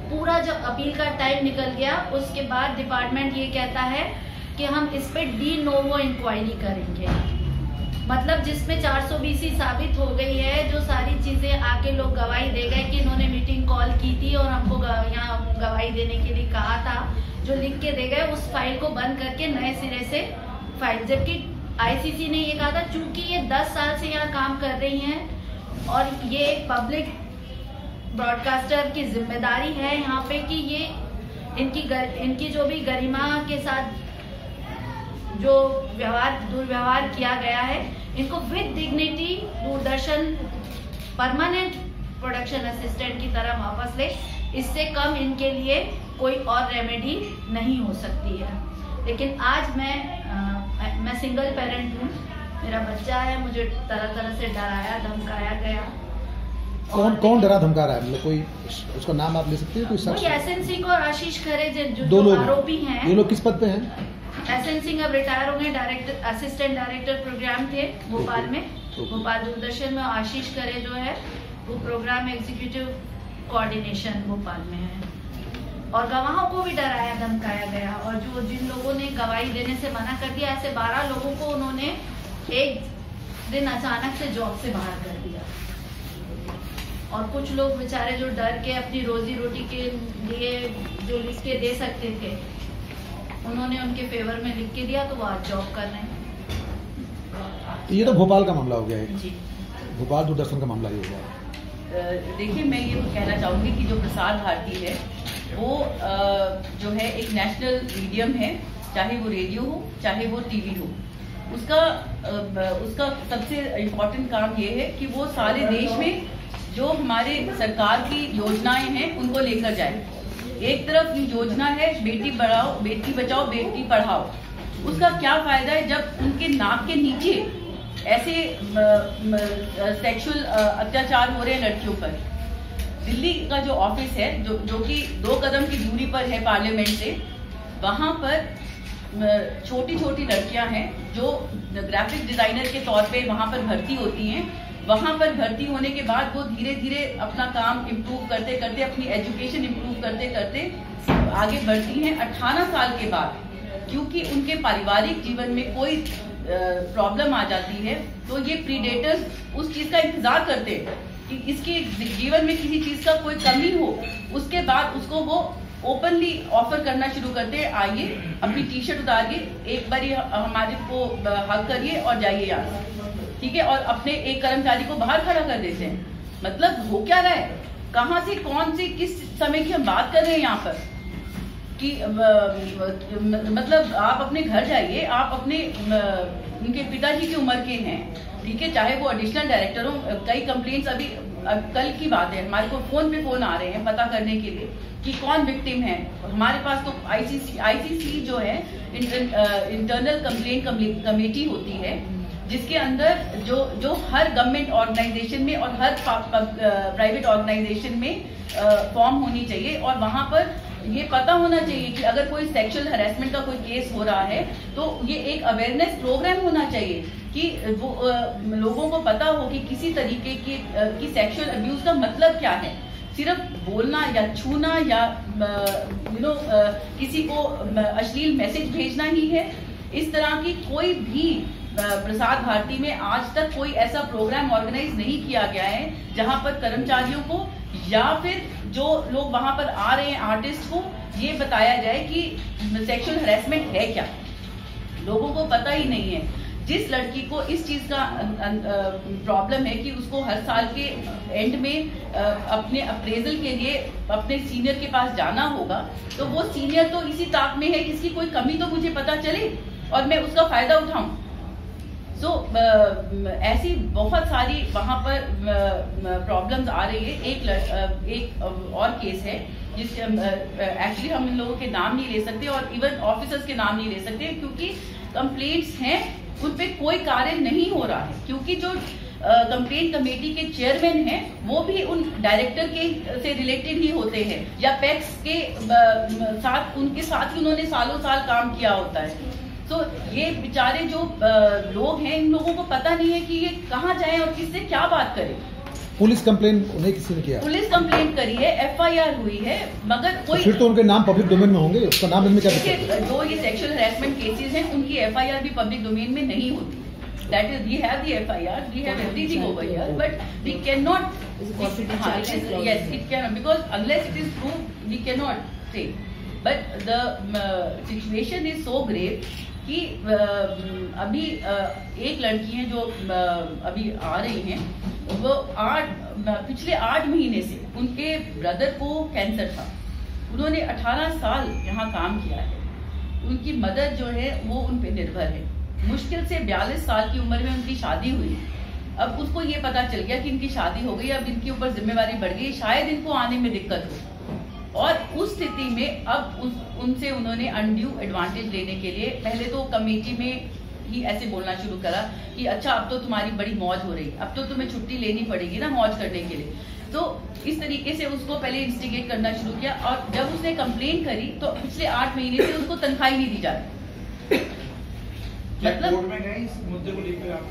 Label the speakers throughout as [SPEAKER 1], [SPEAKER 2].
[SPEAKER 1] पूरा जब अपील का टाइम निकल गया उसके बाद डिपार्टमेंट ये कहता है कि हम इस पे डी नोवो इंक्वायरी करेंगे। मतलब जिसमें 420 साबित हो गई है, जो सारी चीजें आके लोग गवाही दे गए कि इन्होंने मीटिंग कॉल की थी और हमको यहाँ गवाही देने के लिए कहा था, जो लिख के दे गए, उस फाइल को बंद करके नए सिरे से फाइल, जबकि आईसीसी ने ये कहा था चूंकि ये 10 साल से यहाँ काम कर रही हैं और ये एक पब्लिक ब्रॉडकास्टर की जिम्मेदारी है यहाँ पे कि ये इनकी जो भी गरिमा के साथ जो दुर्व्यवहार किया गया है, इनको with dignity Doordarshan permanent production assistant की तरह वापस ले। इससे कम इनके लिए कोई और रेमेडी नहीं हो सकती है। लेकिन आज मैं सिंगल पेरेंट हूँ, मेरा बच्चा है, मुझे तरह तरह से डराया धमकाया गया।
[SPEAKER 2] कौन डरा धमका रहा है? मतलब कोई उसका नाम आप ले सकते हैं? कोई शख्स?
[SPEAKER 1] एसएन सिंह और आशीष खरे जो आरोपी हैं।
[SPEAKER 2] ये लोग किस पद पे हैं?
[SPEAKER 1] एसएन सिंह अब रिटायर हो गए, असिस्टेंट डायरेक्टर प्रोग्राम थे भोपाल में, भोपाल दूरदर्शन में। आशीष खरे जो है वो प्रोग्राम एग्जीक्यूटिव कोऑर्डिनेशन भोपाल में है। और गवाहों को भी डराया धमकाया गया, और जो जिन लोगों ने गवाही देने से मना कर दिया, ऐसे 12 लोगों को उन्होंने एक दिन अचानक से जॉब से बाहर कर दिया। और कुछ लोग बेचारे जो डर के अपनी रोजी रोटी के लिए जो लिख के दे सकते थे, उन्होंने उनके फेवर में लिख के दिया, तो वो आज जॉब कर रहे हैं।
[SPEAKER 2] ये तो भोपाल का मामला हो गया है
[SPEAKER 1] जी,
[SPEAKER 2] भोपाल दूरदर्शन का मामला ही हुआ।
[SPEAKER 3] देखिए, मैं ये कहना चाहूंगी कि जो प्रसार भारती है वो जो है एक नेशनल मीडियम है, चाहे वो रेडियो हो चाहे वो टीवी हो। उसका सबसे इम्पोर्टेंट काम ये है कि वो सारे देश में जो हमारे सरकार की योजनाएं हैं उनको लेकर जाए। एक तरफ ये योजना है बेटी बढ़ाओ, बेटी बचाओ, बेटी पढ़ाओ। उसका क्या फायदा है जब उनके नाक के नीचे ऐसे सेक्सुअल अत्याचार हो रहे हैं लड़कियों पर। दिल्ली का जो ऑफिस है जो कि 2 कदम की दूरी पर है पार्लियामेंट से, वहां पर छोटी छोटी लड़कियां हैं जो ग्राफिक डिजाइनर के तौर पे वहां पर भर्ती होती हैं। वहां पर भर्ती होने के बाद वो धीरे धीरे अपना काम इम्प्रूव करते करते, अपनी एजुकेशन इम्प्रूव करते करते आगे बढ़ती हैं। 18 साल के बाद क्योंकि उनके पारिवारिक जीवन में कोई प्रॉब्लम आ जाती है, तो ये प्रीडेटर्स उस चीज का इंतजार करते हैं कि इसके जीवन में किसी चीज का कोई कमी हो। उसके बाद उसको वो ओपनली ऑफर करना शुरू करते हैं, आइए अपनी टी शर्ट उतारिए, एक बार हमारे को हक करिए और जाइए यहाँ से, ठीक है। और अपने एक कर्मचारी को बाहर खड़ा कर देते हैं। मतलब हो क्या रहा है, कहाँ से कौन से किस समय की हम बात कर रहे हैं यहाँ पर कि मतलब आप अपने घर जाइए, आप अपने उनके पिताजी की उम्र के हैं, ठीक है, चाहे वो एडिशनल डायरेक्टर हो। कई कंप्लेंट्स अभी कल की बात है, हमारे को फोन आ रहे हैं पता करने के लिए कि कौन विक्टिम है। हमारे पास तो आईसीसी जो है इंटरनल कंप्लेंट कमेटी होती है, जिसके अंदर जो हर गवर्नमेंट ऑर्गेनाइजेशन में और हर प्राइवेट ऑर्गेनाइजेशन में फॉर्म होनी चाहिए। और वहां पर ये पता होना चाहिए कि अगर कोई सेक्सुअल हैरेसमेंट का कोई केस हो रहा है तो ये एक अवेयरनेस प्रोग्राम होना चाहिए कि वो लोगों को पता हो कि किसी तरीके की सेक्सुअल अब्यूज का मतलब क्या है। सिर्फ बोलना या छूना या किसी को अश्लील मैसेज भेजना ही है, इस तरह की कोई भी प्रसार भारती में आज तक कोई ऐसा प्रोग्राम ऑर्गेनाइज नहीं किया गया है जहां पर कर्मचारियों को या फिर जो लोग वहां पर आ रहे हैं आर्टिस्ट को ये बताया जाए कि सेक्सुअल हैरेसमेंट है क्या। लोगों को पता ही नहीं है। जिस लड़की को इस चीज का प्रॉब्लम है कि उसको हर साल के एंड में अपने अप्रेजल के लिए अपने सीनियर के पास जाना होगा, तो वो सीनियर तो इसी ताक में है, इसकी कोई कमी तो मुझे पता चले और मैं उसका फायदा उठाऊं। ऐसी बहुत सारी वहां पर प्रॉब्लम्स आ रही है। एक और केस है जिसके एक्चुअली हम इन लोगों के नाम नहीं ले सकते और इवन ऑफिसर्स के नाम नहीं ले सकते क्योंकि कंप्लेंट्स हैं, उन पे कोई कार्य नहीं हो रहा है। क्योंकि जो कंप्लेंट कमेटी के चेयरमैन हैं वो भी उन डायरेक्टर के से रिलेटेड ही होते हैं या पैक्स के साथ, उनके साथ ही उन्होंने सालों साल काम किया होता है। तो ये बेचारे जो लोग हैं, इन लोगों को पता नहीं है कि ये कहाँ जाएं और किससे क्या बात करें।
[SPEAKER 2] पुलिस कंप्लेन उन्हें किसी ने किया?
[SPEAKER 3] पुलिस कंप्लेंट करी है, FIR हुई है, मगर कोई
[SPEAKER 2] फिर तो उनके नाम पब्लिक डोमेन में होंगे, उसका नाम इनमें क्या दिक्कत है?
[SPEAKER 3] जो ये सेक्सुअल हैरेसमेंट केसेस हैं उनकी FIR भी पब्लिक डोमेन में नहीं होती। That is, we have the FIR, we have everything over here, but we cannot. Yes, it cannot, because unless it is proved, we cannot say. But the situation is so grave कि अभी एक लड़की है जो अभी आ रही हैं, वो पिछले 8 महीने से उनके ब्रदर को कैंसर था। उन्होंने 18 साल यहाँ काम किया है। उनकी मदर जो है वो उन पे निर्भर है। मुश्किल से 42 साल की उम्र में उनकी शादी हुई। अब उसको ये पता चल गया कि इनकी शादी हो गई, अब इनके ऊपर जिम्मेवारी बढ़ गई, शायद इनको आने में दिक्कत हो। और उस स्थिति में अब उनसे उन्होंने अनड्यू एडवांटेज लेने के लिए पहले तो कमेटी में ही ऐसे बोलना शुरू करा कि अच्छा अब तो तुम्हारी बड़ी मौज हो रही, अब तो तुम्हें छुट्टी लेनी पड़ेगी ना मौज करने के लिए। तो इस तरीके से उसको पहले इंस्टिगेट करना शुरू किया, और जब उसने कंप्लेन करी तो पिछले 8 महीने से उसको तनख्वाही नहीं दी जा रही। मतलब कोर्ट में गए इस मुद्दे को लेकर आप?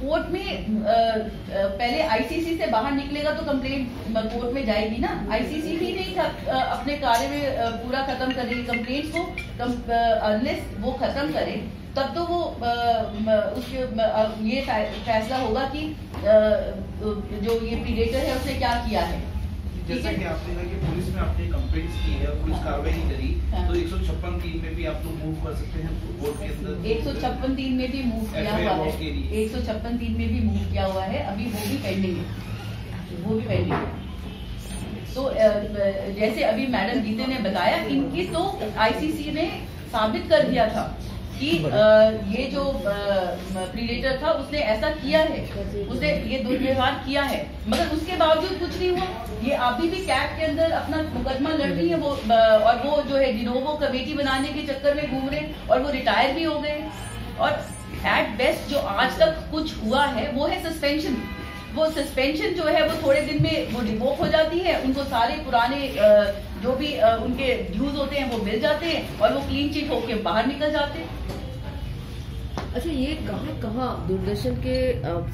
[SPEAKER 3] कोर्ट में पहले ICC से बाहर निकलेगा तो कंप्लेंट कोर्ट में जाएगी ना। ICC भी नहीं था अपने कार्य में पूरा खत्म कर रही कंप्लेंट्स को, अनलेस वो खत्म करे तब तो वो उसके ये फैसला होगा कि जो ये प्रीडेटर है उसने क्या किया है।
[SPEAKER 4] जैसा कि आपने कहा कि पुलिस में आपने कंप्लेंट्स की है, पुलिस कार्रवाई नहीं करी, तो 156(3) में भी आप लोग मूव कर सकते हैं कोर्ट के अंदर।
[SPEAKER 3] 156(3) में भी मूव किया हुआ है, 156(3) में भी मूव किया हुआ है, अभी वो भी पेंडिंग है, वो भी पेंडिंग है। तो जैसे अभी मैडम गीते ने बताया, इनकी तो ICC ने साबित कर दिया था कि ये जो प्रीडेटर था उसने ऐसा किया है, उसने ये दुर्व्यवहार किया है, मगर उसके बावजूद कुछ नहीं हुआ। ये अभी भी कैट के अंदर अपना मुकदमा लड़ रही है वो, और वो जो है डिनोवो कमेटी बनाने के चक्कर में घूम रहे, और वो रिटायर भी हो गए। और एट बेस्ट जो आज तक कुछ हुआ है वो है सस्पेंशन। वो सस्पेंशन जो है वो थोड़े दिन में वो रिवोक हो जाती है, उनको सारे पुराने जो भी उनके ड्यूज होते हैं वो मिल जाते हैं, और वो क्लीन चिट होके बाहर निकल जाते हैं।
[SPEAKER 5] अच्छा, ये कहाँ दूरदर्शन के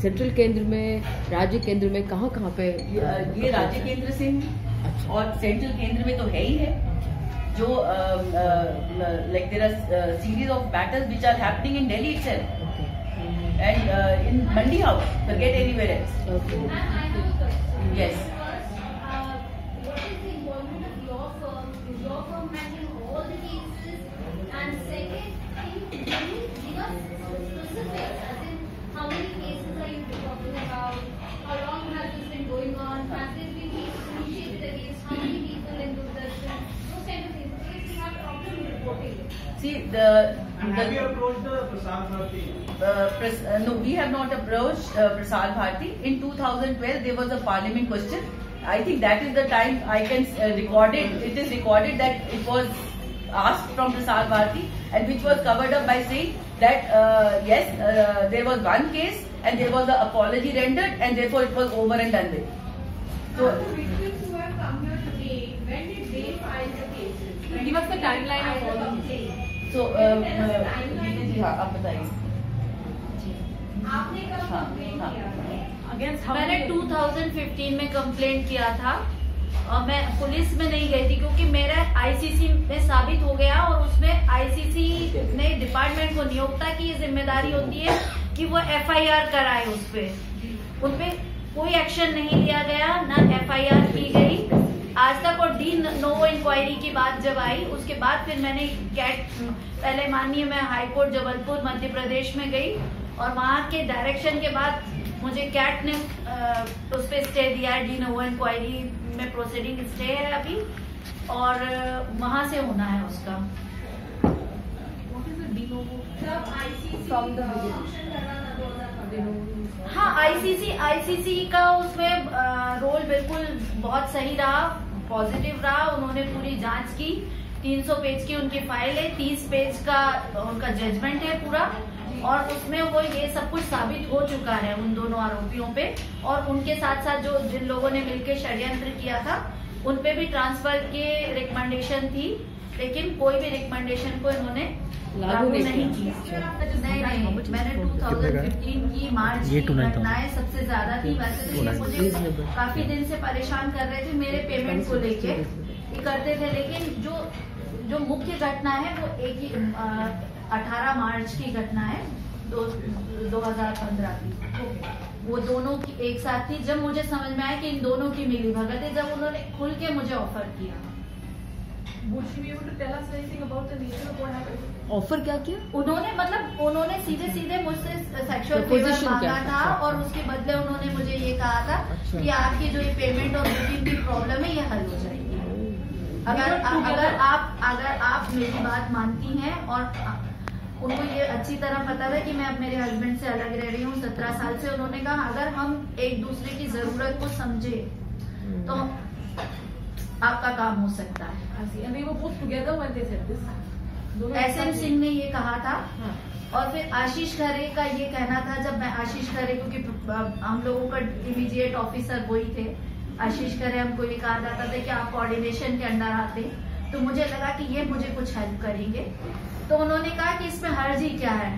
[SPEAKER 5] सेंट्रल केंद्र में, राज्य केंद्र में कहाँ पे?
[SPEAKER 3] ये राज्य केंद्र से है, और सेंट्रल केंद्र में तो है ही है। जो like there are series of battles which are happening in Delhi itself and in Mandi House, forget anywhere else.
[SPEAKER 5] Okay.
[SPEAKER 3] Yes.
[SPEAKER 6] What is the involvement of your firm? Is your firm handling all the cases? And second, can you give us specifics, as in how many cases are you talking about? How long has this been going on? Has there been cases initiated against how many people in Durdarshan? Those kind of things. Because we have problem reporting it.
[SPEAKER 3] See,
[SPEAKER 4] have you approached the Prasar Bharati?
[SPEAKER 3] No, we have not approached Prasar Bharati. In 2012, there was a parliament question. I think that is the time I can record it. It is recorded that it was asked from Prasar Bharati, and which was covered up by saying that yes, there was one case and there was an apology rendered, and therefore it was over and done with.
[SPEAKER 6] So, the victims who have come here today, when did they file the cases?
[SPEAKER 5] Give us the timeline of all of this.
[SPEAKER 3] So, जी हाँ, आप बताइए।
[SPEAKER 6] आपने कब complaint किया?
[SPEAKER 1] मैंने 2015 में complaint किया था, और मैं पुलिस में नहीं गई थी क्योंकि मेरा ICC में साबित हो गया, और उसमें ICC ने डिपार्टमेंट को नियोक्ता की जिम्मेदारी होती है कि वो FIR कराए उनपे कोई एक्शन नहीं लिया गया, ना FIR की गई आज तक। और डी नोवो इंक्वायरी की बात जब आई, उसके बाद फिर मैंने पहले माननीय मैं हाईकोर्ट जबलपुर मध्य प्रदेश में गई, और वहाँ के डायरेक्शन के बाद मुझे कैट ने उस पर स्टे दिया है, डी नोवो इंक्वायरी में प्रोसीडिंग स्टे है अभी, और वहाँ से होना है उसका। हाँ, ICC का उसमें रोल बिल्कुल बहुत सही रहा, पॉजिटिव रहा। उन्होंने पूरी जांच की, 300 पेज की उनकी फाइल है, 30 पेज का उनका जजमेंट है पूरा, और उसमें वो ये सब कुछ साबित हो चुका है उन दोनों आरोपियों पे, और उनके साथ साथ जो जिन लोगों ने मिलकर षड्यंत्र किया था उन पे भी ट्रांसफर के रिकमेंडेशन थी, लेकिन कोई भी रिकमेंडेशन को इन्होंने लागू नहीं किया। नहीं, मैंने 2015 की मार्च की घटनाएं सबसे ज्यादा थी। वैसे तो ये मुझे काफी दिन से परेशान कर रहे थे मेरे पेमेंट को लेके, ये करते थे, लेकिन जो मुख्य घटना है वो एक ही 18 मार्च की घटना है 2015 की। वो दोनों की एक साथ थी, जब मुझे समझ में आया कि इन दोनों की मिली भगत है, जब उन्होंने खुल के मुझे ऑफर किया।
[SPEAKER 5] ऑफर क्या किया
[SPEAKER 1] उन्होंने? मतलब उन्होंने सीधे मुझसे सेक्सुअल फेवर मांगा था और उसके बदले उन्होंने मुझे ये कहा था कि आपकी जो ये पेमेंट और बुकिंग की प्रॉब्लम है ये हल हो जाएगी अगर आप मेरी बात मानती हैं। और उनको ये अच्छी तरह पता था कि मैं अब मेरे हस्बैंड से अलग रह रही हूँ 17 साल से। उन्होंने कहा अगर हम एक दूसरे की जरूरत को समझे तो आपका काम हो सकता है। SM सिंह ने ये कहा था। और फिर आशीष खरे का ये कहना था, जब मैं आशीष खरे, क्योंकि हम लोगों का इमीडिएट ऑफिसर वही थे आशीष खरे, हमको ये कहा जाता था कि आप कोऑर्डिनेशन के अंडर आते, तो मुझे लगा कि ये मुझे कुछ हेल्प करेंगे। तो उन्होंने कहा कि इसमें हर्ज ही क्या है।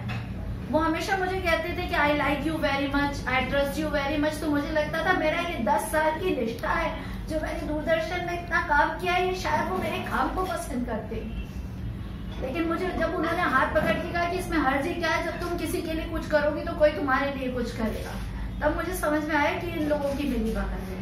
[SPEAKER 1] वो हमेशा मुझे कहते थे कि I like you very much, I trust you very much. तो मुझे लगता था मेरा ये 10 साल की निष्ठा है, जो मैंने दूरदर्शन में इतना काम किया है, शायद वो मेरे काम को पसंद करते। लेकिन मुझे जब उन्होंने हाथ पकड़ के कहा कि इसमें हर्ज ही क्या है, जब तुम किसी के लिए कुछ करोगी तो कोई तुम्हारे लिए कुछ करेगा, तब मुझे समझ में आया कि इन लोगों की मिली भगत है।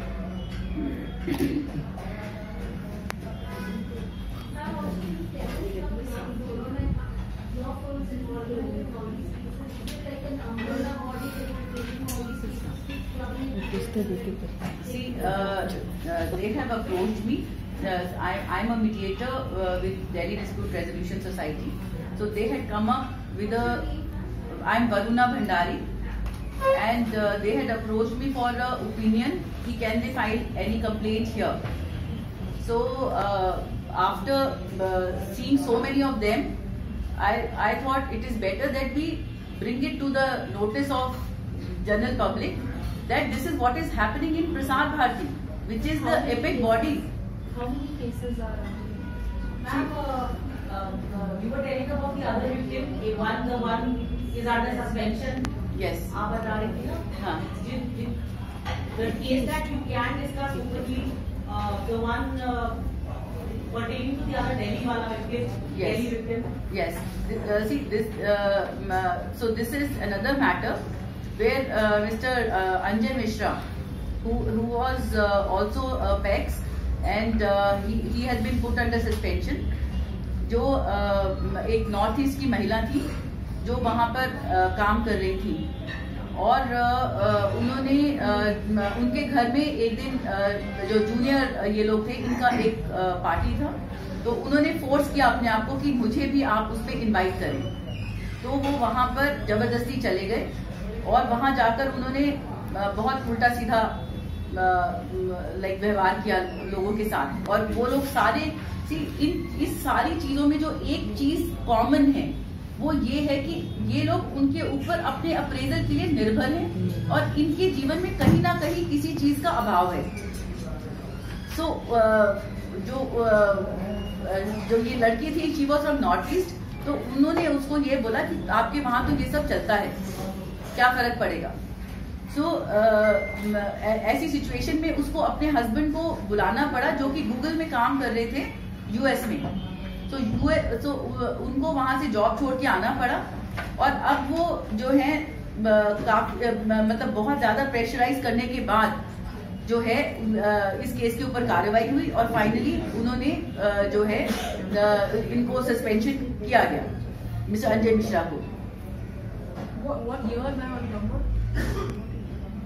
[SPEAKER 3] See, they have approached me. I'm a mediator with Delhi Dispute Resolution Society. So they had come up with I'm Varuna Bhandari, and they had approached me for an opinion. Can they file any complaint here? So after seeing so many of them, I thought it is better that we bring it to the notice of general public that this is what is happening in Prasar Bharati, which is the epic body.
[SPEAKER 7] How many cases are Ma'am, you were telling about the other victim. The one is under suspension.
[SPEAKER 3] Yes.
[SPEAKER 7] आप बता रही थी ना?
[SPEAKER 3] हाँ.
[SPEAKER 7] The case that you can discuss openly, the one pertaining to the other Delhi wala victim.
[SPEAKER 3] Yes.
[SPEAKER 7] Delhi victim.
[SPEAKER 3] Yes. See this. So this is another matter where Mr. Anjay Mishra, who was also a PEX, and he has been put under suspension. जो एक north east की महिला थी जो वहाँ पर काम कर रही थी, और उन्होंने उनके घर में एक दिन जो जूनियर ये लोग थे, इनका एक पार्टी था, तो उन्होंने फोर्स किया अपने आप को कि मुझे भी आप उसमें इनवाइट करें। तो वो वहाँ पर जबरदस्ती चले गए और वहां जाकर उन्होंने बहुत उल्टा सीधा व्यवहार किया लोगों के साथ। और वो लोग सारे इस सारी चीजों में जो एक चीज कॉमन है वो ये है कि ये लोग उनके ऊपर अपने अप्रेजल के लिए निर्भर हैं और इनके जीवन में कहीं ना कहीं किसी चीज का अभाव है। सो जो ये लड़की थी, she was from north east, तो उन्होंने उसको ये बोला कि आपके वहां तो ये सब चलता है, क्या फर्क पड़ेगा। सो ऐसी सिचुएशन में उसको अपने हस्बैंड को बुलाना पड़ा, जो कि गूगल में काम कर रहे थे यूएस में। तो उनको वहां से जॉब छोड़ के आना पड़ा, और अब वो जो है मतलब बहुत ज्यादा प्रेशराइज करने के बाद जो है इस केस के ऊपर कार्रवाई हुई और फाइनली उन्होंने जो है इनको सस्पेंशन किया गया, मिस्टर अंजय मिश्रा को।
[SPEAKER 7] What year now are you talking?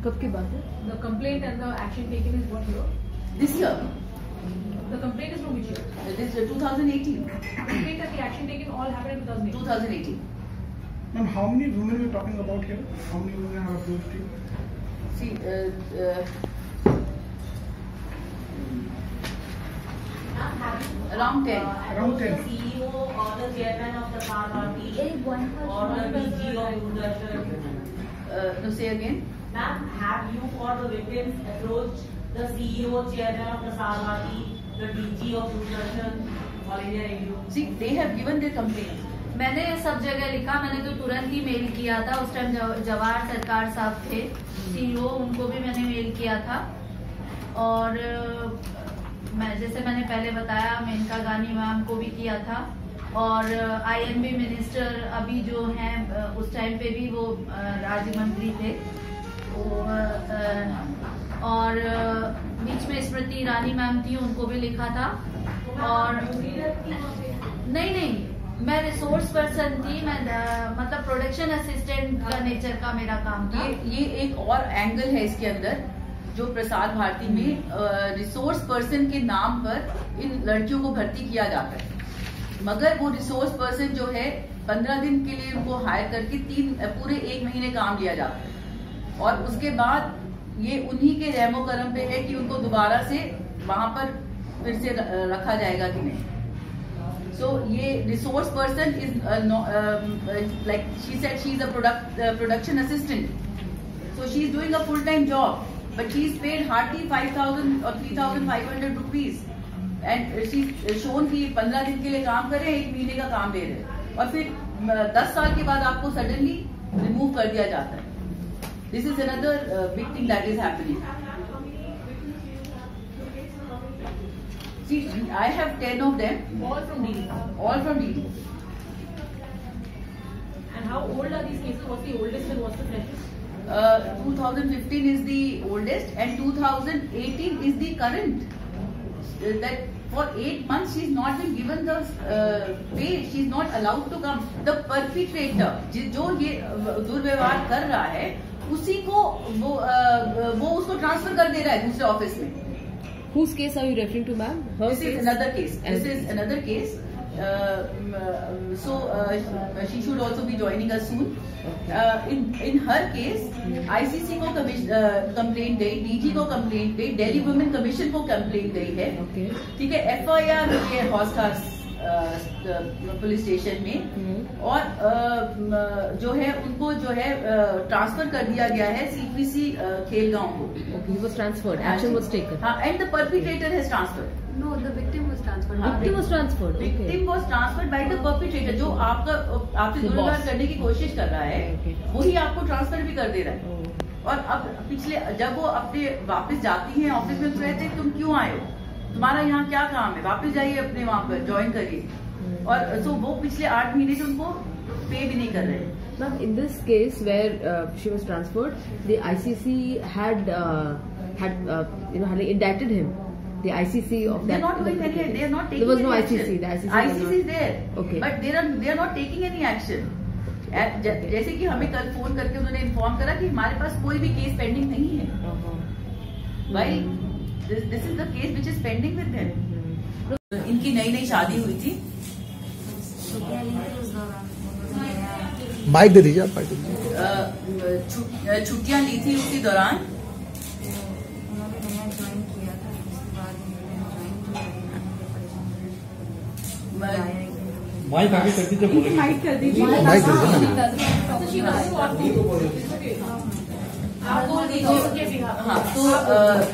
[SPEAKER 5] कब की बात है?
[SPEAKER 7] The complaint and the action taken is what year?
[SPEAKER 3] This year.
[SPEAKER 7] The complaint is from which year?
[SPEAKER 3] This is 2018.
[SPEAKER 7] The complaint and the action taken all happened in 2018.
[SPEAKER 3] 2018.
[SPEAKER 8] Ma'am, how many women we're talking about here? How many women have approached you?
[SPEAKER 3] See, around 10.
[SPEAKER 8] Around 10.
[SPEAKER 7] The CEO or the chairman of the Party or the DG of Doordarshan.
[SPEAKER 3] No, say again.
[SPEAKER 7] Ma'am, have you or the victims approached the CEO, chairman of Prasar Bharati, the DG of Doordarshan, All India Radio?
[SPEAKER 3] See, they have given their complaints.
[SPEAKER 1] मैंने सब जगह लिखा, मैंने तो तुरंत ही mail किया था। उस टाइम जवाहर सरकार साहब थे CEO, उनको भी मैंने मेल किया था। और जैसे मैंने पहले बताया, मेनका गांधी मैम को भी किया था। और INB मिनिस्टर अभी जो हैं, उस टाइम पे भी वो राज्य मंत्री थे। और बीच में स्मृति ईरानी मैम थी, उनको भी लिखा था। और नहीं, मैं रिसोर्स पर्सन थी। मैं मतलब प्रोडक्शन असिस्टेंट का नेचर का मेरा काम था।
[SPEAKER 3] ये एक और एंगल है इसके अंदर, जो प्रसार भारती में रिसोर्स पर्सन के नाम पर इन लड़कियों को भर्ती किया जाता है, मगर वो रिसोर्स पर्सन जो है 15 दिन के लिए उनको हायर करके पूरे 1 महीने काम लिया जाता है। और उसके बाद ये उन्हीं के रहमो करम पे है कि उनको दोबारा से वहां पर फिर से रखा जाएगा कि नहीं। So ये resource person is like she said, she is a production assistant. So she is doing a full-time job, but she is paid hardly 5,000 or 3,500 rupees. And she is shown कि 15 दिन के लिए काम कर रहे हैं, 1 महीने का काम दे रहे हैं, और फिर 10 साल के बाद आपको suddenly remove कर दिया जाता है. This is another big thing that is happening. See, I have 10 of them.
[SPEAKER 7] All from Delhi.
[SPEAKER 3] All from Delhi.
[SPEAKER 7] And how old are these cases? What's the oldest and what's the freshest?
[SPEAKER 3] 2015 is the oldest and 2018 is the current. That for 8 months she's not been given the pay. She's not allowed to come. The perpetrator, जो ये दुर्व्यवहार कर रहा है, उसी को वो उसको ट्रांसफर कर दे रहा है दूसरे ऑफिस में.
[SPEAKER 5] Whose case are you referring to, ma'am?
[SPEAKER 3] This is another case. This is another case. So she should also be joining us soon. In her case, ICC को कंप्लेंट गई, DG को complaint गई, Delhi women commission को complaint गई है. ठीक है, FIR हुई है हॉस्कास पुलिस स्टेशन में, और जो है उनको जो है ट्रांसफर कर दिया गया है CPC खेलगांव को.
[SPEAKER 5] Okay, he was transferred. Action was taken.
[SPEAKER 3] And the perpetrator has transferred.
[SPEAKER 6] No, the victim was transferred.
[SPEAKER 5] Victim was transferred. Okay.
[SPEAKER 3] Victim was transferred by the perpetrator, जो आपसे दुर्व्यवहार करने की कोशिश कर रहा है, वही आपको ट्रांसफर भी कर दे रहा है. और अब पिछले जब वो अपने वापस जाती हैं ऑफिस में, तो कहते हैं तुम क्यों आए हो, तुम्हारा यहाँ क्या काम है, वापस जाइए अपने वहाँ पर ज्वाइन करिए. और सो वो पिछले 8 महीने से उनको पे भी नहीं कर रहे.
[SPEAKER 5] Ma'am, in this case where she was transferred, the ICC had indicted him. The ICC of that.
[SPEAKER 3] They are not doing any. They are not taking.
[SPEAKER 5] There was no
[SPEAKER 3] any
[SPEAKER 5] ICC.
[SPEAKER 3] action.
[SPEAKER 5] The ICC
[SPEAKER 3] is there.
[SPEAKER 5] Okay.
[SPEAKER 3] But they are not taking any action. जैसे कि हमें कल phone करके उन्होंने inform करा कि हमारे पास कोई भी केस पेंडिंग नहीं है. Why? This is the case which is pending with them. इनकी नई शादी हुई थी.
[SPEAKER 2] माइक दे दीजिए आप. माइक दे दीजिए.
[SPEAKER 3] छुट्टियां ली थी उसी दौरान.
[SPEAKER 9] माइक आगे कर दीजिए. बोले
[SPEAKER 5] माइक कर दीजिए.
[SPEAKER 2] माइक दे दीजिए.
[SPEAKER 3] हाँ,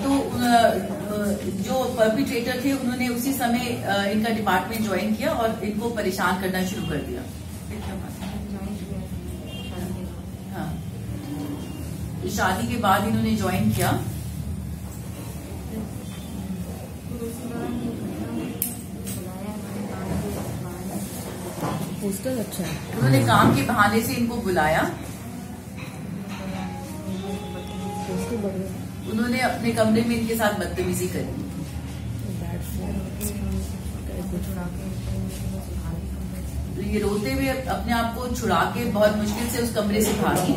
[SPEAKER 3] तो जो परपिट्रेटर थे उन्होंने उसी समय इनका डिपार्टमेंट ज्वाइन किया और इनको परेशान करना शुरू कर दिया. हाँ, शादी के बाद इन्होंने ज्वाइन किया.
[SPEAKER 5] पोस्टर अच्छा है.
[SPEAKER 3] उन्होंने काम के बहाने से इनको बुलाया. उन्होंने अपने कमरे में इनके साथ बदतमीजी करी. तो ये रोते हुए अपने आप को छुड़ा के बहुत मुश्किल से उस कमरे से भागी.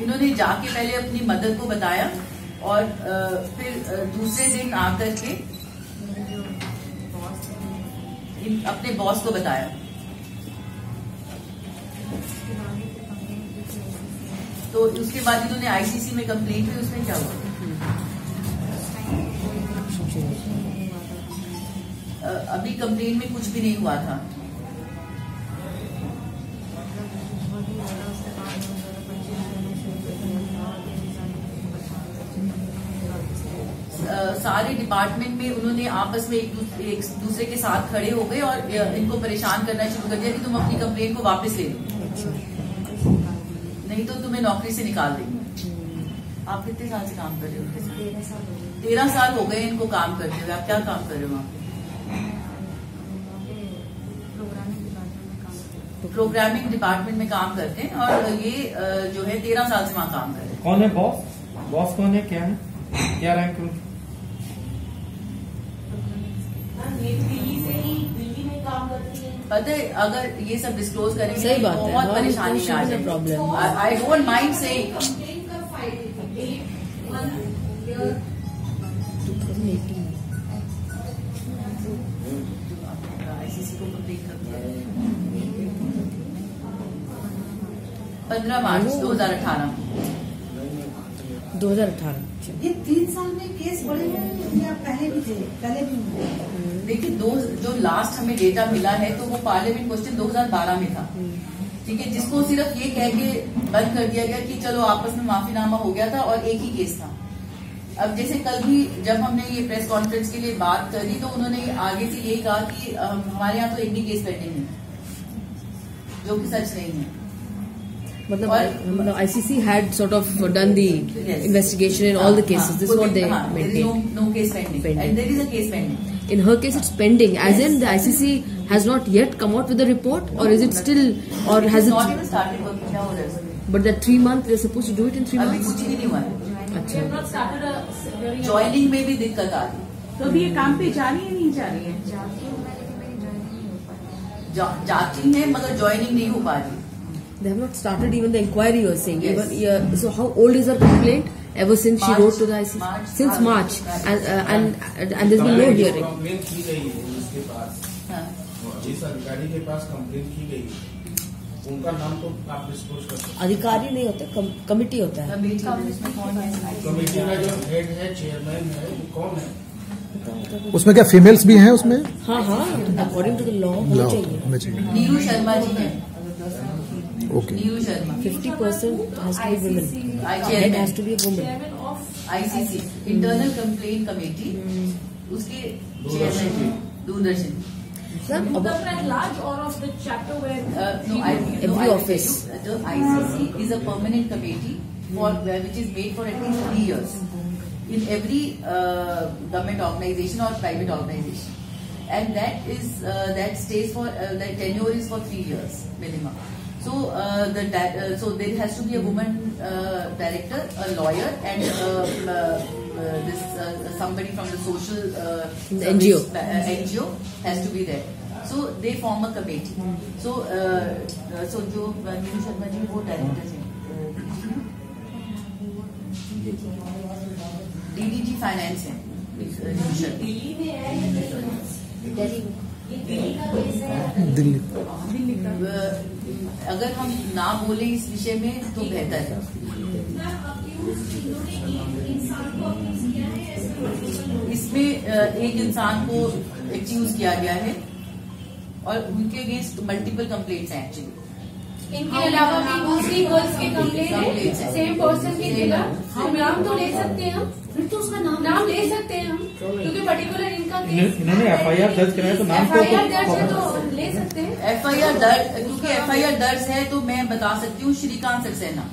[SPEAKER 3] इन्होंने जाके पहले अपनी मदर को बताया और फिर दूसरे दिन आकर के अपने बॉस को बताया. तो उसके बाद इन्होंने ICC में कंप्लेंट हुई. उसमें क्या हुआ, अभी कंप्लेंट में कुछ भी नहीं हुआ था. सारे डिपार्टमेंट में उन्होंने आपस में एक दूसरे के साथ खड़े हो गए और इनको परेशान करना शुरू कर दिया कि तुम अपनी कंप्लेन को वापस ले लो, नहीं तो तुम्हें नौकरी से निकाल देंगे। आप कितने साल से काम कर रहे हो उनके साथ? 13 साल हो गए इनको काम करते हुए। आप क्या काम कर रहे हो वहाँ पे? प्रोग्रामिंग डिपार्टमेंट में काम करते हैं और ये जो है 13 साल से वहाँ काम कर रहे हैं।
[SPEAKER 9] कौन है बॉस? बॉस कौन है? क्या है? क्या रैंक उनकी?
[SPEAKER 7] दिल्ली में काम करती है।
[SPEAKER 3] पता है, अगर ये सब डिस्क्लोज करेंगे
[SPEAKER 5] सही बात है,
[SPEAKER 3] बहुत परेशानी में आ जाएगी।
[SPEAKER 5] Problem.
[SPEAKER 3] I don't mind saying. ICC को कंप्लीट कर दिया 15 मार्च 2018।
[SPEAKER 5] 2018।
[SPEAKER 10] ये 3 साल में केस बढ़े हैं या पहले भी थे? पहले भी हुए?
[SPEAKER 3] देखिए, जो लास्ट हमें डेटा मिला है तो वो पार्लियामेंट क्वेश्चन 2012 में था, ठीक है, जिसको सिर्फ ये कह के बंद कर दिया गया कि चलो आपस में माफीनामा हो गया था और एक ही केस था। अब जैसे कल भी जब हमने ये प्रेस कॉन्फ्रेंस के लिए बात करी तो उन्होंने आगे से यही कहा कि हमारे यहाँ तो एक भी केस पेंडिंग है, जो कि सच नहीं है।
[SPEAKER 5] मतलब ICC had sort of done the investigation in all the cases. This is what they maintain.
[SPEAKER 3] There is no case pending. And there is a case pending.
[SPEAKER 5] In her case, it's pending. As in, the ICC has not yet come out with the report, or is it still, or has it?
[SPEAKER 3] Not even started working. क्या हो रहा है?
[SPEAKER 5] But that 3 months they're supposed to do it in 3
[SPEAKER 3] अभी
[SPEAKER 5] months.
[SPEAKER 3] कुछ भी नहीं हुआ है।
[SPEAKER 5] अच्छा।
[SPEAKER 3] ज्वाइनिंग में भी दिक्कत आ रही।
[SPEAKER 7] तो अभी ये काम पे जा रही है नहीं जा रही है?
[SPEAKER 3] जाती है मगर ज्वाइनिंग नहीं हो पा रही।
[SPEAKER 5] They have not started even the inquiry. You're saying.
[SPEAKER 3] Yes.
[SPEAKER 5] Even, so how old is her complaint? Ever since
[SPEAKER 3] March,
[SPEAKER 5] she wrote to the ICC?
[SPEAKER 3] March,
[SPEAKER 5] Since March, and there's been no hearing.
[SPEAKER 11] Complain की गई है उसके पास, जिस अधिकारी के पास complain की गई है उनका नाम तो आप डिस्क्लोज कर सकते हैं।
[SPEAKER 5] अधिकारी नहीं होते, कमिटी होता है।
[SPEAKER 11] कमेटी का जो हेड है, चेयरमैन है, वो कौन है?
[SPEAKER 2] उसमें क्या फीमेल्स भी हैं उसमें?
[SPEAKER 5] हाँ हाँ, अकॉर्डिंग टू द लॉ होना चाहिए।
[SPEAKER 3] नीरू शर्मा जी हैं।
[SPEAKER 2] Okay.
[SPEAKER 3] Neeru Sharma
[SPEAKER 5] 50% has to be women. Head has to be a woman.
[SPEAKER 3] ICC internal complaint committee, उसके chairman Doordarshan.
[SPEAKER 7] large or of the chapter where
[SPEAKER 5] Every office.
[SPEAKER 3] The ICC is a permanent committee for which is made for at least 3 years in every government organization or private organization, and that stays for that tenure is for 3 years minimum. So so there has to be a woman director, a lawyer, and this somebody from the social
[SPEAKER 5] NGO.
[SPEAKER 3] NGO has to be there. So they form a committee. So जो नीरू शर्मा जी वो director हैं, DDG finance है नीरू शर्मा।
[SPEAKER 2] दिल्ली।
[SPEAKER 3] अगर हम ना बोलें इस विषय में तो बेहतर है। इसमें एक इंसान को एक्यूज किया गया है और उनके अगेंस्ट मल्टीपल कंप्लेंट्स हैं एक्चुअली।
[SPEAKER 6] इनके अलावा भी दूसरी गर्ल्स की कंप्लेंट है सेम पर्सन की जगह। हम नाम तो ले सकते हैं, हम फिर तो उसका नाम ले सकते हैं हम, क्योंकि पर्टिकुलर इनका
[SPEAKER 9] इन्होंने FIR दर्ज कराया तो नाम
[SPEAKER 6] FIR दर्ज है तो ले सकते हैं।
[SPEAKER 3] FIR दर्ज, क्योंकि FIR दर्ज है तो मैं बता सकती हूँ श्रीकांत सक्सेना।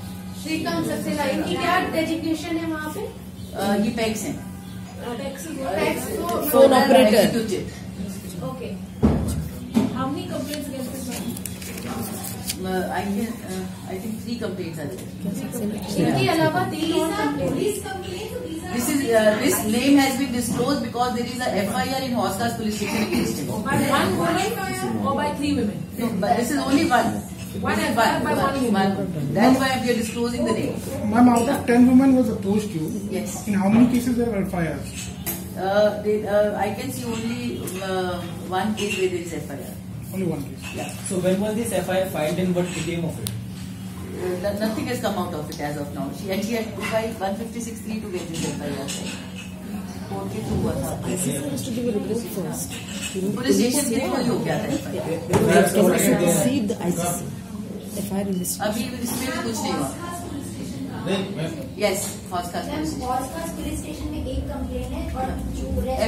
[SPEAKER 6] श्रीकांत सक्सेना, इनकी क्या डेजिग्नेशन है वहाँ पे?
[SPEAKER 3] ये पैक्स है,
[SPEAKER 5] phone operator.
[SPEAKER 6] Okay. How many complaints against this?
[SPEAKER 3] I think 3 complaints are there.
[SPEAKER 6] इनके अलावा 3 और complaint.
[SPEAKER 3] This name has been disclosed because there is a FIR in Hoskas police station against him.
[SPEAKER 7] by 1 woman or by 3 women?
[SPEAKER 3] No, but this is only one.
[SPEAKER 7] One FIR by 1 woman.
[SPEAKER 3] That's why we are disclosing the name.
[SPEAKER 8] Ma'am, out of 10 women was approached you.
[SPEAKER 3] Yes.
[SPEAKER 8] In how many cases there were FIRs?
[SPEAKER 3] I can see only one case where there is FIR.
[SPEAKER 8] Only one case.
[SPEAKER 3] Yeah.
[SPEAKER 9] So when was this FIR filed and what became of it?
[SPEAKER 3] Nothing has come out of it as of now. She had to file 156(3) to get this FIR. Court के through हुआ था।
[SPEAKER 5] ICC has to give a report first.
[SPEAKER 3] Police station से कोई हो गया था।
[SPEAKER 5] Supersede the ICC. FIR investigation.
[SPEAKER 3] अभी इसमें भी कुछ नहीं हुआ। यस हौसखास
[SPEAKER 6] मैम हौसखास पुलिस स्टेशन में एक कंप्लेन है और जो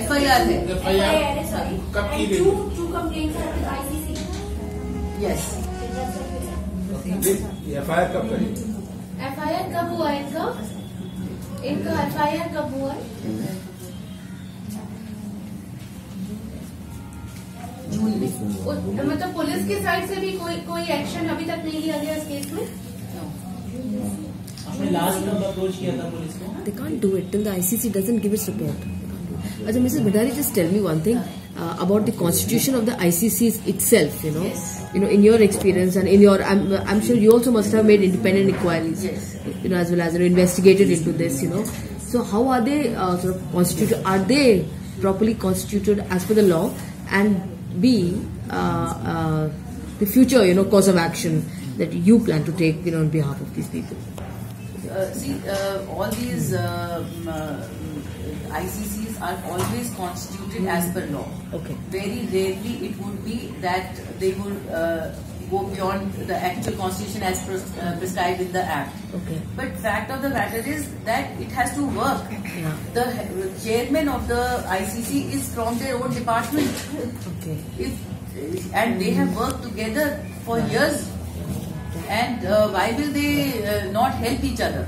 [SPEAKER 3] FIR है।
[SPEAKER 6] FIR है सॉरी
[SPEAKER 11] कब की गई?
[SPEAKER 6] Two complaints are with ICC
[SPEAKER 3] yes
[SPEAKER 11] FIR कब करी?
[SPEAKER 5] FIR कब हुआ इनका FIR कब हुआ है?
[SPEAKER 3] जून में।
[SPEAKER 5] मतलब पुलिस की साइड से भी कोई एक्शन अभी तक नहीं लिया गया इस केस में?
[SPEAKER 12] आपने लास्ट कब अप्रोच किया था पुलिस को?
[SPEAKER 5] They can't do it till the ICC doesn't give its report. Ajay, Mrs. Bhandari, just tell me one thing about the constitution of the ICC itself. You know, in your experience and in your, I'm sure you also must have made independent inquiries.
[SPEAKER 3] Yes.
[SPEAKER 5] You know, as well as investigated into this. You know, so how are they sort of constituted? Are they properly constituted as per the law? And B, the future, course of action that you plan to take, on behalf of these people.
[SPEAKER 3] All these ICCs are always constituted as per law.
[SPEAKER 5] Okay.
[SPEAKER 3] Very rarely it would be that they would go beyond the actual constitution as prescribed in the act.
[SPEAKER 5] Okay.
[SPEAKER 3] But fact of the matter is that it has to work.
[SPEAKER 5] Yeah.
[SPEAKER 3] The chairman of the ICC is from their own department.
[SPEAKER 5] Okay.
[SPEAKER 3] And they have worked together for years. And why will they not help each other?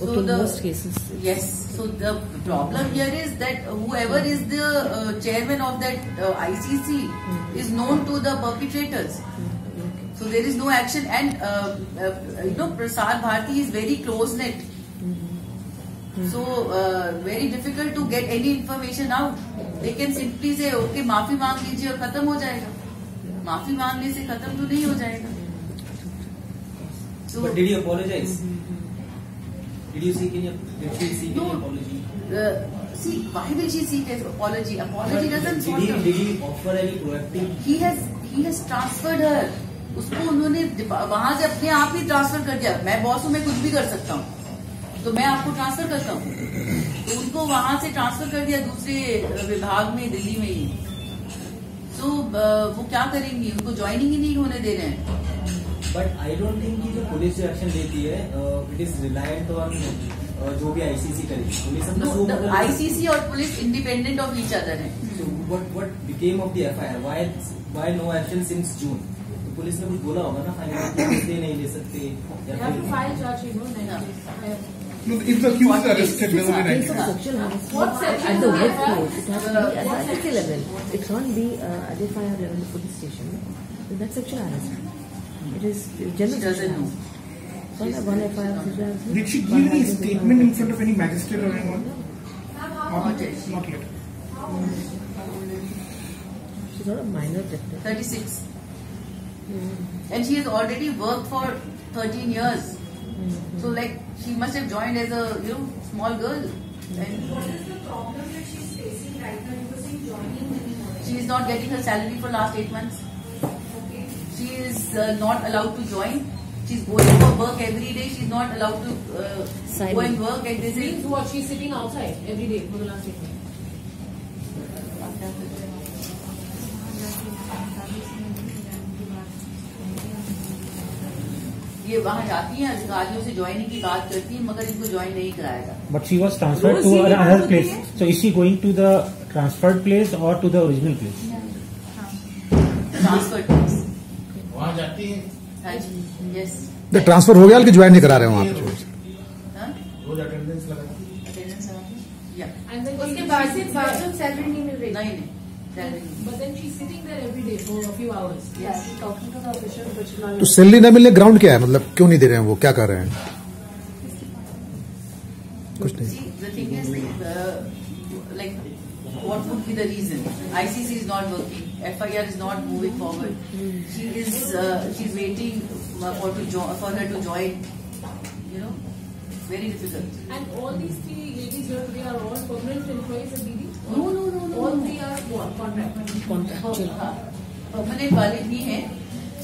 [SPEAKER 5] Okay, in most cases.
[SPEAKER 3] Yes. So the problem here is that whoever is the chairman of that ICC is known to the perpetrators. So there is no action, and Prasar Bharati is very close knit. So very difficult to get any information out. They can simply say, okay, माफी मांग लीजिए और खत्म हो जाएगा. माफी मांगने से खत्म तो नहीं हो जाएगा.
[SPEAKER 12] But did you apologize? Did she seek any apology?
[SPEAKER 3] See, why will she seek an apology? Apology doesn't solve
[SPEAKER 12] Did
[SPEAKER 3] them.
[SPEAKER 12] he offer any proactive?
[SPEAKER 3] He has transferred her. उसको उन्होंने वहां से अपने आप ही ट्रांसफर कर दिया. मैं बॉस हूँ, मैं कुछ भी कर सकता हूँ, तो मैं आपको ट्रांसफर करता हूँ. तो उनको वहां से ट्रांसफर कर दिया दूसरे विभाग में, दिल्ली में ही. तो वो क्या करेंगी? उनको ज्वाइनिंग ही नहीं होने दे रहे हैं.
[SPEAKER 12] बट आई डोंट थिंक कि जो पुलिस जो एक्शन लेती है इट इज रिलायंट ऑन जो भी आईसीसी करेगी. पुलिस
[SPEAKER 3] आईसीसी और police independent of each other है.
[SPEAKER 12] What became of the FIR? Why no action since June? Police ने कुछ बोला होगा ना फाइनली, इसलिए नहीं ले सकते या फिर
[SPEAKER 8] No, if the accused is arrested, there will be
[SPEAKER 5] Case of sexual harassment at the workplace, it has to be at ICC level. It can't be at FIR level, the police station. That's sexual harassment. It is general.
[SPEAKER 3] She doesn't know.
[SPEAKER 5] One FIR sexual harassment.
[SPEAKER 8] Did she give any statement in front of any magistrate or anyone?
[SPEAKER 3] Not yet.
[SPEAKER 8] Not yet.
[SPEAKER 5] She's not a minor technically.
[SPEAKER 3] 36. And she has already worked for 13 years. So like she must have joined as a small girl. And
[SPEAKER 6] What is the problem that she's facing right now? You were saying joining.
[SPEAKER 3] she is not getting her salary for last 8 months.
[SPEAKER 6] Okay.
[SPEAKER 3] She is not allowed to join. She's going for work every day. She's not allowed to go and work. And they say,
[SPEAKER 5] What? She's sitting outside every day for the last 8 months.
[SPEAKER 3] ये वहाँ जाती हैं, अधिकारियों से joining की बात करती हैं, मगर इनको ज्वाइन नहीं कराएगा.
[SPEAKER 9] But she was transferred to another place. So is she going to the transferred place or to the original place?
[SPEAKER 3] Transfer place.
[SPEAKER 11] वहाँ जाती है
[SPEAKER 3] हाँ जी. यस.
[SPEAKER 2] तो ट्रांसफर हो गया कि ज्वाइन नहीं करा रहे हैं वहाँ पे?
[SPEAKER 11] रोज अटेंडेंस लगा.
[SPEAKER 3] अटेंडेंस या
[SPEAKER 5] उसके बाद से सैलरी नहीं मिल रही.
[SPEAKER 3] नहीं.
[SPEAKER 5] But then she's sitting there every day for a few hours.
[SPEAKER 3] Yes.
[SPEAKER 5] Talking to the official, but she's not.
[SPEAKER 2] तो सैलरी न मिलने ग्राउंड क्या है? मतलब क्यों नहीं दे रहे हैं? वो क्या कर रहे हैं? कुछ नहीं.
[SPEAKER 3] See, the thing is, like, what would be the reason? ICC is not working. FIR is not moving forward. She's waiting for her to join. Very difficult.
[SPEAKER 5] And all these three ladies here today are all permanent employees of BD?
[SPEAKER 3] No.
[SPEAKER 5] All three are what? Contractual.
[SPEAKER 3] Permanent वाले भी हैं.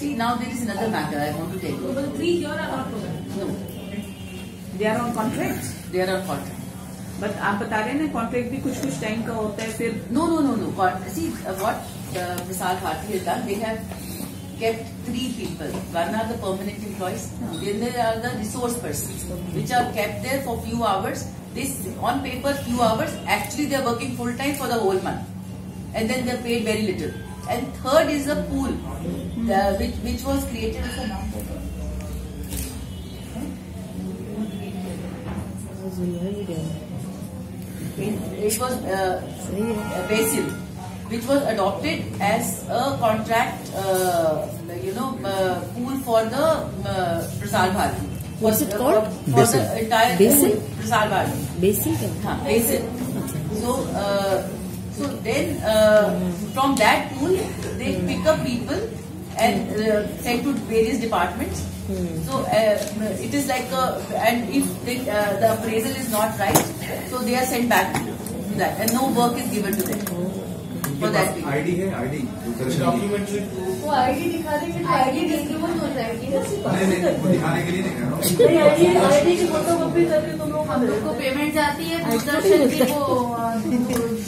[SPEAKER 3] See, now there is another matter I want to tell you.
[SPEAKER 5] But the three here are not permanent.
[SPEAKER 3] No.
[SPEAKER 7] They are on contract.
[SPEAKER 3] They are on contract.
[SPEAKER 7] But आप बता रहे हैं ना contract भी कुछ टाइम का होता है फिर.
[SPEAKER 3] No. See, what Prasar Bharati has done, they have kept 3 people. One are the permanent employees, then there are the resource persons, which are kept there for few hours. This on paper few hours, actually they are working full time for the whole month, and then they are paid very little. And third is a pool, which was created. It was Basil, which was adopted as a contract, pool for the Prasar Bharati.
[SPEAKER 5] What's it called?
[SPEAKER 3] For the entire
[SPEAKER 5] Basil?
[SPEAKER 3] Prasar Bharati.
[SPEAKER 5] Basil?
[SPEAKER 3] Basil. So then from that pool they pick up people and send to various departments. So it is like and if the appraisal is not right, so they are sent back to that, and no work is given to them for that period.
[SPEAKER 11] ID है ID documentary
[SPEAKER 7] वो ID दिखा देंगे तो ID distribute हो जाएगी ना।
[SPEAKER 11] नहीं वो दिखाने के लिए नहीं कह रहा हूँ।
[SPEAKER 7] आईडी की फोटोकॉपी करके तुम लोग
[SPEAKER 1] हम लोग को पेमेंट जाती है दूरदर्शन की, वो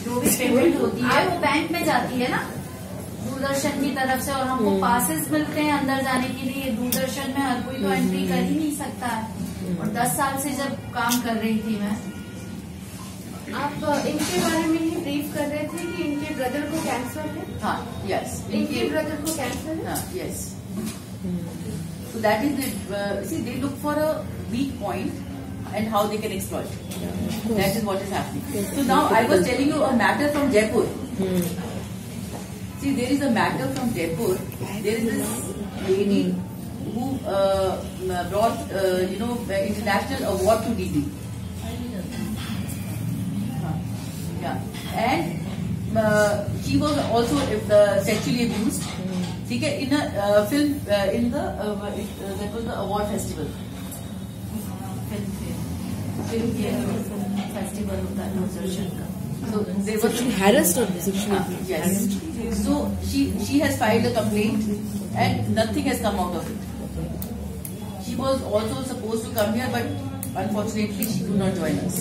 [SPEAKER 1] जो भी पेमेंट होती है वो बैंक में जाती है ना दूरदर्शन की तरफ से, और हमको पासेस मिलते हैं अंदर जाने के लिए। दूरदर्शन में हर कोई तो एंट्री कर ही नहीं सकता है। और 10 साल से जब काम कर रही थी मैं।
[SPEAKER 7] आप इनके बारे में ही ब्रीफ कर रहे थे कि इनके ब्रदर को कैंसर है।
[SPEAKER 3] हाँ, यस,
[SPEAKER 7] इनके ब्रदर को कैंसर है।
[SPEAKER 3] हाँ, yes. So that is the see, they look for a weak point and how they can exploit. That is what is happening. So now I was telling you a matter from Jaipur. See, there is a matter from Jaipur. There is this lady who brought international award to DD. Yeah, and she was also sexually abused. ठीक है, in a film in the that was the award festival. Film festival होता है दूरदर्शन का. So they were
[SPEAKER 5] harassed or sexually abused.
[SPEAKER 3] Yes. So she has filed a complaint and nothing has come out of it. She was also supposed to come here, but unfortunately she could not join us.